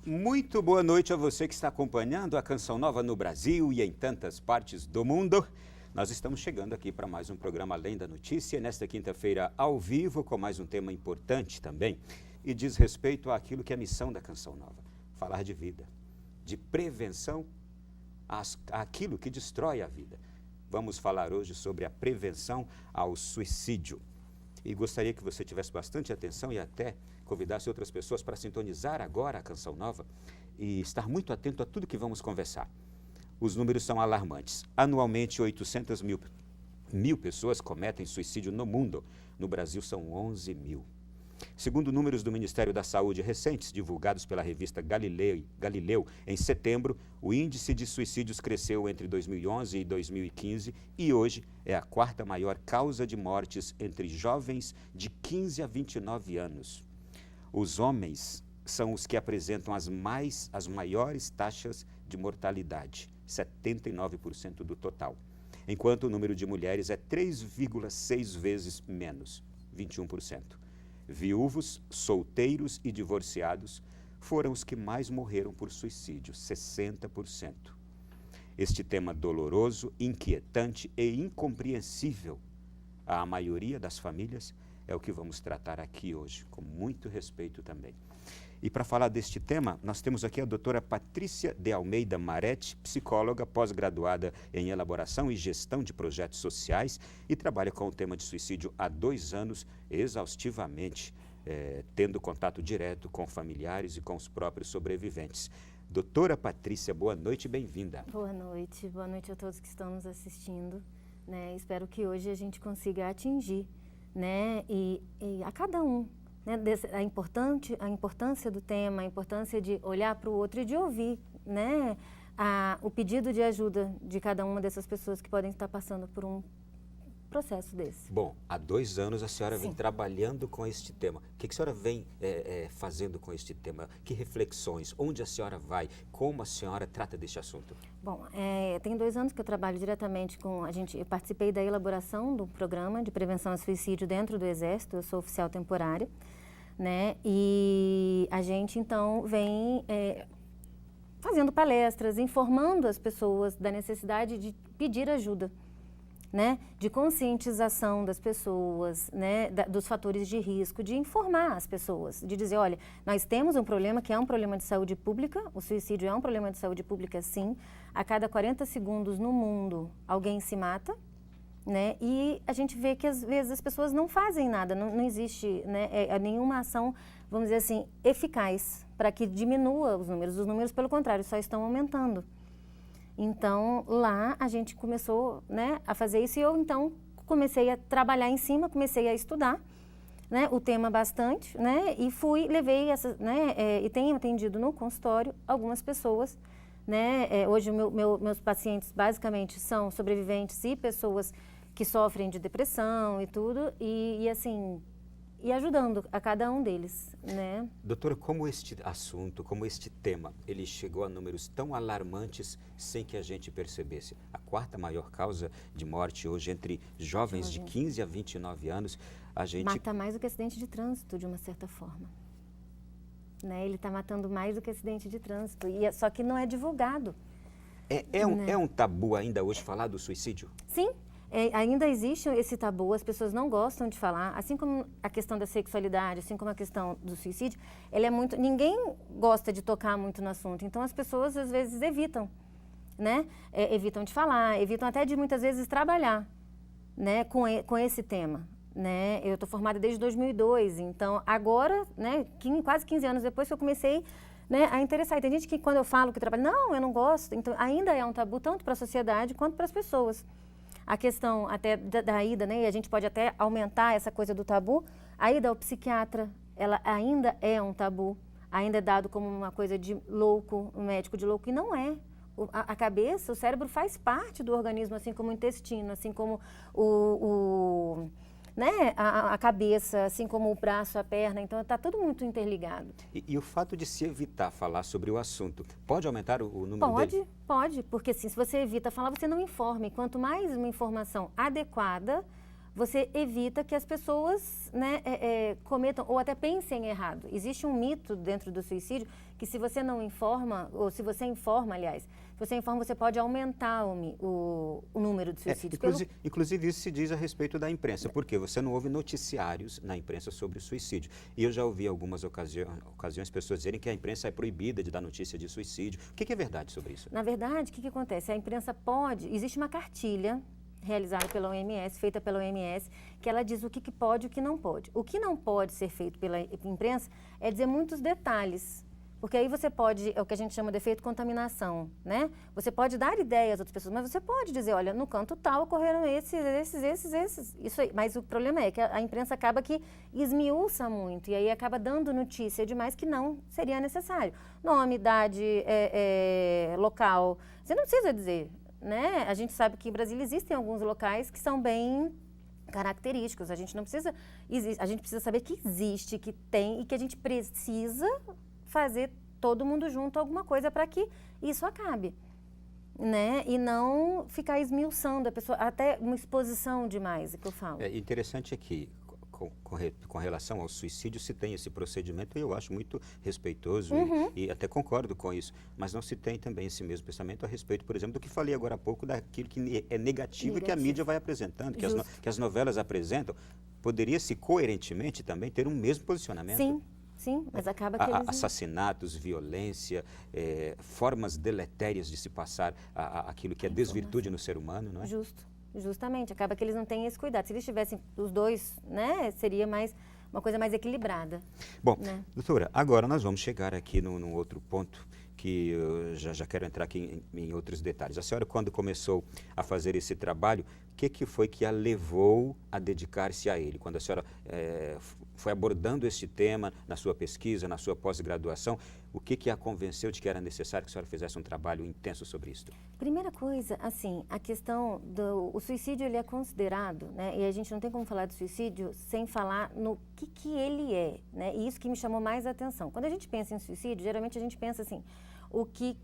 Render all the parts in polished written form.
Muito boa noite a você que está acompanhando a Canção Nova no Brasil e em tantas partes do mundo. Nós estamos chegando aqui para mais um programa Além da Notícia, nesta quinta-feira ao vivo, com mais um tema importante também, e diz respeito àquilo que é a missão da Canção Nova, falar de vida, de prevenção àquilo que destrói a vida. Vamos falar hoje sobre a prevenção ao suicídio. E gostaria que você tivesse bastante atenção e até convidasse outras pessoas para sintonizar agora a Canção Nova e estar muito atento a tudo que vamos conversar. Os números são alarmantes. Anualmente, 800 mil pessoas cometem suicídio no mundo. No Brasil, são 11 mil. Segundo números do Ministério da Saúde recentes, divulgados pela revista Galileu, em setembro, o índice de suicídios cresceu entre 2011 e 2015 e hoje é a quarta maior causa de mortes entre jovens de 15 a 29 anos. Os homens são os que apresentam as maiores taxas de mortalidade, 79% do total, enquanto o número de mulheres é 3,6 vezes menos, 21%. Viúvos, solteiros e divorciados foram os que mais morreram por suicídio, 60%. Este tema doloroso, inquietante e incompreensível à maioria das famílias é o que vamos tratar aqui hoje, com muito respeito também. E para falar deste tema, nós temos aqui a doutora Patrícia de Almeida Maretti, psicóloga pós-graduada em elaboração e gestão de projetos sociais e trabalha com o tema de suicídio há 2 anos, exaustivamente, tendo contato direto com familiares e com os próprios sobreviventes. Doutora Patrícia, boa noite e bem-vinda. Boa noite a todos que estão nos assistindo. Né? Espero que hoje a gente consiga atingir, né? e a cada um, né? A importância do tema, a importância de olhar para o outro e de ouvir, né? O pedido de ajuda de cada uma dessas pessoas que podem estar passando por um processo desse. Bom, há 2 anos a senhora vem trabalhando com este tema. O que a senhora vem fazendo com este tema? Que reflexões? Onde a senhora vai? Como a senhora trata deste assunto? Bom, tem 2 anos que eu trabalho diretamente com eu participei da elaboração do programa de prevenção ao suicídio dentro do Exército, eu sou oficial temporária, né? E a gente então vem fazendo palestras, informando as pessoas da necessidade de pedir ajuda, né, de conscientização das pessoas, né, dos fatores de risco, de informar as pessoas, de dizer, olha, nós temos um problema que é um problema de saúde pública, o suicídio é um problema de saúde pública sim, a cada 40 segundos no mundo alguém se mata, né, e a gente vê que às vezes as pessoas não fazem nada, não existe, né, nenhuma ação, vamos dizer assim, eficaz para que diminua os números pelo contrário, só estão aumentando. Então, lá a gente começou, né, a fazer isso e eu, então, comecei a trabalhar em cima, comecei a estudar, né, o tema bastante, né, e levei essa, né, e tenho atendido no consultório algumas pessoas, né, hoje meus pacientes basicamente são sobreviventes e pessoas que sofrem de depressão e tudo, e assim, e ajudando a cada um deles, né? Doutora, como este assunto, como este tema, ele chegou a números tão alarmantes sem que a gente percebesse? A quarta maior causa de morte hoje entre jovens de 15 a 29 anos, a gente... Mata mais do que acidente de trânsito, de uma certa forma. Né? Ele está matando mais do que acidente de trânsito, só que não é divulgado. É um tabu ainda hoje falar do suicídio? Sim. Ainda existe esse tabu, as pessoas não gostam de falar, assim como a questão da sexualidade, assim como a questão do suicídio, ninguém gosta de tocar muito no assunto, então as pessoas às vezes evitam, né? Evitam de falar, evitam até de muitas vezes trabalhar, né? Com esse tema, né? Eu estou formada desde 2002, então agora, né? Quase 15 anos depois que eu comecei, né, a interessar. E tem gente que quando eu falo que trabalho, não, eu não gosto, então ainda é um tabu tanto para a sociedade quanto para as pessoas. A questão até da ida, né, e a gente pode até aumentar essa coisa do tabu, a ida ao psiquiatra, ela ainda é um tabu, ainda é dado como uma coisa de louco, um médico de louco, e não é. A cabeça, o cérebro faz parte do organismo, assim como o intestino, assim como né, a cabeça, assim como o braço, a perna, então está tudo muito interligado. E o fato de se evitar falar sobre o assunto, pode aumentar o número dele? Pode, porque assim, se você evita falar, você não informa, e quanto mais uma informação adequada, você evita que as pessoas, né, cometam ou até pensem errado. Existe um mito dentro do suicídio que se você não informa, ou se você informa, aliás, se você informa, você pode aumentar o número de suicídios. Inclusive, isso se diz a respeito da imprensa, porque você não ouve noticiários na imprensa sobre o suicídio. E eu já ouvi algumas ocasiões pessoas dizerem que a imprensa é proibida de dar notícia de suicídio. O que é verdade sobre isso? Na verdade, o que acontece? A imprensa pode... Existe uma cartilha realizada pela OMS, feita pela OMS, que ela diz o que pode e o que não pode. O que não pode ser feito pela imprensa é dizer muitos detalhes, porque aí você pode, é o que a gente chama de efeito contaminação, né? Você pode dar ideias às outras pessoas, mas você pode dizer, olha, no canto tal ocorreram esses, isso aí. Mas o problema é que a imprensa acaba que esmiuça muito, e aí acaba dando notícia demais que não seria necessário. Nome, idade, local, você não precisa dizer. Né? A gente sabe que em Brasília existem alguns locais que são bem característicos. A gente precisa saber que existe, que tem e que a gente precisa fazer todo mundo junto alguma coisa para que isso acabe, né? E não ficar esmiuçando a pessoa, até uma exposição demais, é que eu falo. Interessante é que com relação ao suicídio se tem esse procedimento e eu acho muito respeitoso e até concordo com isso, mas não se tem também esse mesmo pensamento a respeito, por exemplo, do que falei agora há pouco, daquilo que é negativo e que a mídia vai apresentando, que as novelas apresentam. Poderia-se coerentemente também ter um mesmo posicionamento? Sim, mas acaba que eles... Assassinatos, violência, formas deletérias de se passar aquilo que é desvirtude no ser humano, não é? Justamente, acaba que eles não têm esse cuidado. Se eles tivessem os dois, né, seria uma coisa mais equilibrada. Bom, né? Doutora, agora nós vamos chegar aqui num outro ponto que eu já quero entrar aqui em outros detalhes. A senhora, quando começou a fazer esse trabalho, o que foi que a levou a dedicar-se a ele? Quando a senhora foi abordando este tema na sua pesquisa, na sua pós-graduação, o que a convenceu de que era necessário que a senhora fizesse um trabalho intenso sobre isso? Primeira coisa, assim, a questão do suicídio, ele é considerado, né, e a gente não tem como falar de suicídio sem falar no que ele é, né, e isso que me chamou mais a atenção. Quando a gente pensa em suicídio, geralmente a gente pensa assim, o que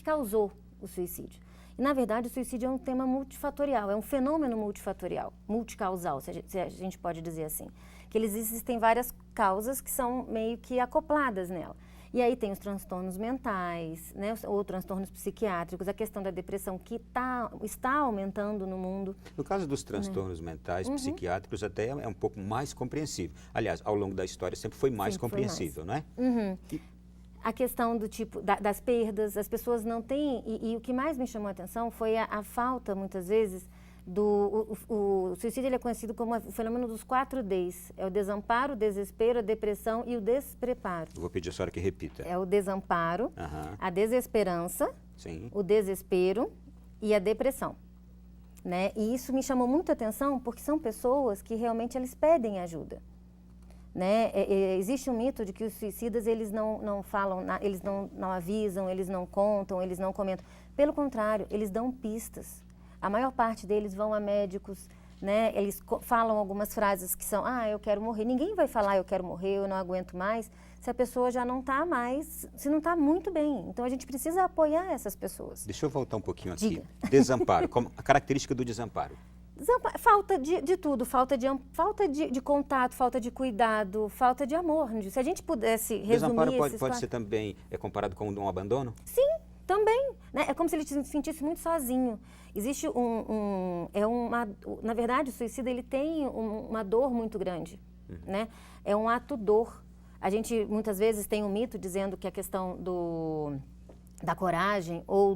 causou o suicídio. E, na verdade, o suicídio é um tema multifatorial, é um fenômeno multifatorial, multicausal, se a gente pode dizer assim. Que existem várias causas que são meio que acopladas nela. E aí tem os transtornos mentais, né, ou transtornos psiquiátricos, a questão da depressão que está aumentando no mundo. No caso dos transtornos mentais, psiquiátricos, até é um pouco mais compreensível. Aliás, ao longo da história sempre foi mais compreensível, não é? A questão do tipo, das perdas, as pessoas não têm, e o que mais me chamou a atenção foi a falta, muitas vezes, o suicídio ele é conhecido como o fenômeno dos 4 Ds. É o desamparo, o desespero, a depressão e o despreparo. Eu vou pedir a senhora que repita. É o desamparo, a desesperança, o desespero e a depressão. Né? E isso me chamou muito a atenção porque são pessoas que realmente eles pedem ajuda. Né? Existe um mito de que os suicidas eles não falam, eles não avisam, eles não contam, eles não comentam. Pelo contrário, eles dão pistas. A maior parte deles vão a médicos, né? Eles falam algumas frases que são, eu quero morrer. Ninguém vai falar, eu quero morrer, eu não aguento mais, se a pessoa já não está mais, se não está muito bem. Então, a gente precisa apoiar essas pessoas. Deixa eu voltar um pouquinho aqui. Diga. Desamparo, a característica do desamparo. Falta de tudo, falta de contato, falta de cuidado, falta de amor. Se a gente pudesse resumir... Desamparo pode ser também comparado com um abandono? Sim, também. Né? É como se ele se sentisse muito sozinho. Existe na verdade, o suicida ele tem uma dor muito grande. Né? É um ato dor. A gente muitas vezes tem um mito dizendo que a questão da coragem ou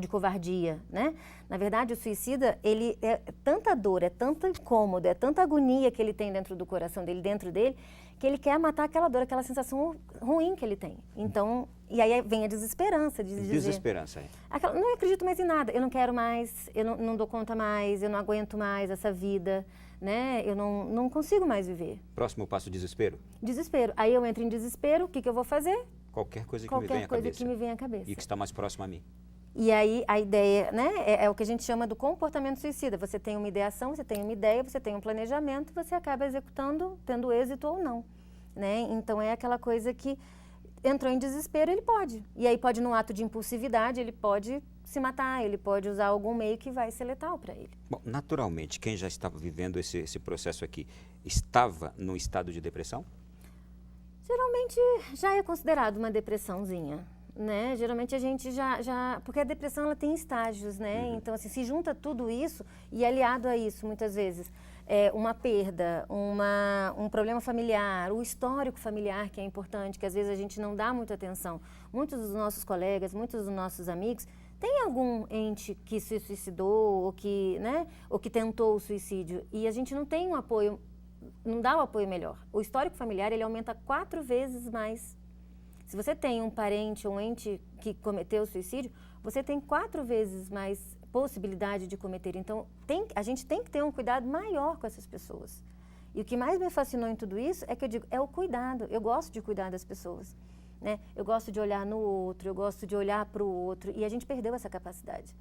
de covardia, né? Na verdade, o suicida, ele é tanta dor, é tanto incômodo, é tanta agonia que ele tem dentro do coração dele, dentro dele, que ele quer matar aquela dor, aquela sensação ruim que ele tem. Então, e aí vem a desesperança de dizer... Desesperança, não acredito mais em nada, eu não quero mais, eu não dou conta mais, eu não aguento mais essa vida, né? Eu não consigo mais viver. Próximo passo, desespero? Desespero. Aí eu entro em desespero, o que eu vou fazer? Qualquer coisa que me venha à cabeça. E que está mais próximo a mim. E aí a ideia, né, é o que a gente chama do comportamento suicida. Você tem uma ideação, você tem uma ideia, você tem um planejamento, você acaba executando, tendo êxito ou não. Né? Então é aquela coisa que entrou em desespero, ele pode. E aí pode, num ato de impulsividade, ele pode se matar, ele pode usar algum meio que vai ser letal para ele. Bom, naturalmente, quem já estava vivendo esse processo aqui, estava num estado de depressão? Geralmente já é considerado uma depressãozinha, né? Geralmente a gente porque a depressão ela tem estágios, né? Então, assim, se junta tudo isso e aliado a isso, muitas vezes, uma perda, um problema familiar, o histórico familiar que é importante, que às vezes a gente não dá muita atenção. Muitos dos nossos colegas, muitos dos nossos amigos têm algum ente que se suicidou ou que, né, ou que tentou o suicídio e a gente não tem um apoio, não dá o apoio melhor. O histórico familiar, ele aumenta 4 vezes mais. Se você tem um parente ou um ente que cometeu o suicídio, você tem 4 vezes mais possibilidade de cometer. Então, a gente tem que ter um cuidado maior com essas pessoas. E o que mais me fascinou em tudo isso é que eu digo, é o cuidado. Eu gosto de cuidar das pessoas, né? Eu gosto de olhar no outro, eu gosto de olhar para o outro. E a gente perdeu essa capacidade.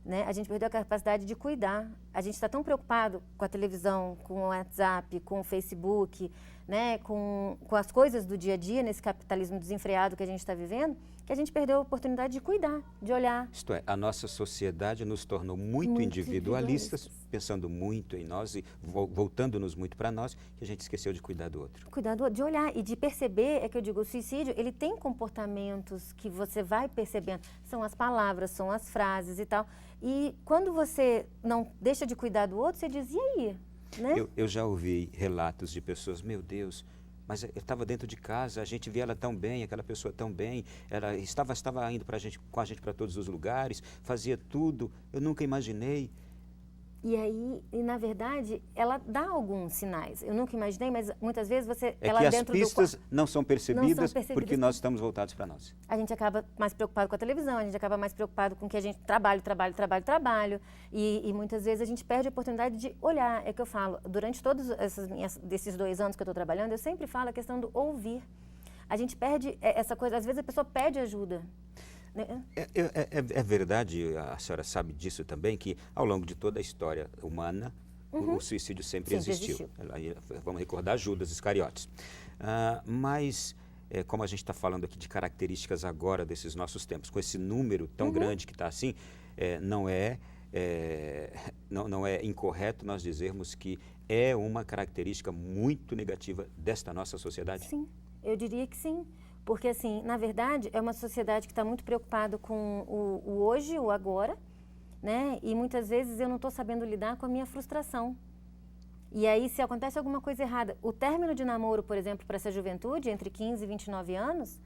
Né? A gente perdeu a capacidade de cuidar. A gente está tão preocupado com a televisão, com o WhatsApp, com o Facebook, né? com as coisas do dia a dia, nesse capitalismo desenfreado que a gente está vivendo, que a gente perdeu a oportunidade de cuidar, de olhar. Isto é, a nossa sociedade nos tornou muito individualistas, pensando muito em nós e voltando-nos muito para nós, que a gente esqueceu de cuidar do outro. Cuidar do outro, de olhar e de perceber, é que eu digo, o suicídio, ele tem comportamentos que você vai percebendo, são as palavras, são as frases e tal. E quando você não deixa de cuidar do outro, você diz, e aí? Né? Eu já ouvi relatos de pessoas, meu Deus, mas eu estava dentro de casa, a gente via ela tão bem, aquela pessoa tão bem, ela estava indo com a gente para todos os lugares, fazia tudo, eu nunca imaginei. E aí, na verdade, ela dá alguns sinais. Eu nunca imaginei, mas muitas vezes você... É que as pistas não são percebidas porque nós estamos voltados para nós. A gente acaba mais preocupado com a televisão, a gente acaba mais preocupado com que a gente trabalho. E muitas vezes a gente perde a oportunidade de olhar. É que eu falo, durante todos desses 2 anos que eu estou trabalhando, eu sempre falo a questão do ouvir. A gente perde essa coisa, às vezes a pessoa pede ajuda. É verdade, a senhora sabe disso também, que ao longo de toda a história humana, o suicídio sempre existiu. Vamos recordar Judas Iscariotes. Mas, como a gente está falando aqui de características agora desses nossos tempos, com esse número tão grande que está assim, não é incorreto nós dizermos que é uma característica muito negativa desta nossa sociedade? Sim, eu diria que sim. Porque, assim, na verdade, é uma sociedade que está muito preocupada com o hoje, o agora, né? E muitas vezes eu não estou sabendo lidar com a minha frustração. E aí, se acontece alguma coisa errada, o término de namoro, por exemplo, para essa juventude, entre 15 e 29 anos,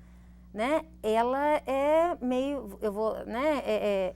né? Ela é meio,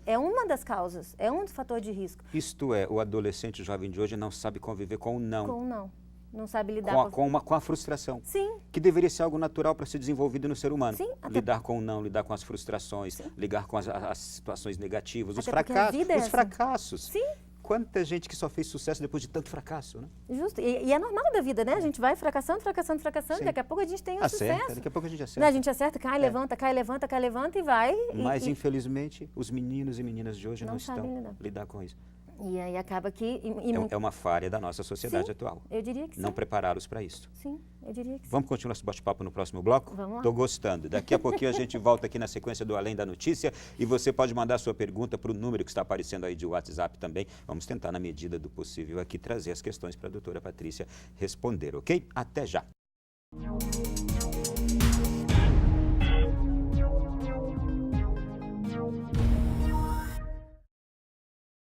é uma das causas, é um dos fatores de risco. Isto é, o adolescente jovem de hoje não sabe conviver com o não. Com o não. Não sabe lidar com a frustração. Sim. Que deveria ser algo natural para ser desenvolvido no ser humano. Sim. Lidar com o não, lidar com as frustrações, lidar com as situações negativas, os fracassos. Sim. Quanta gente que só fez sucesso depois de tanto fracasso, né? Justo. E é normal da vida, né? A gente vai fracassando, Sim. daqui a pouco a gente tem sucesso. Daqui a pouco a gente acerta. A gente acerta, cai, levanta e vai. Mas, infelizmente, os meninos e meninas de hoje não estão lidar com isso. E aí acaba que... É uma falha da nossa sociedade atual. Eu diria que sim. Não prepará-los para isso. Sim, eu diria que sim. Vamos continuar esse bate-papo no próximo bloco? Vamos lá. Estou gostando. Daqui a pouquinho a gente volta aqui na sequência do Além da Notícia e você pode mandar sua pergunta para o número que está aparecendo aí de WhatsApp também. Vamos tentar, na medida do possível, aqui trazer as questões para a doutora Patrícia responder, ok? Até já.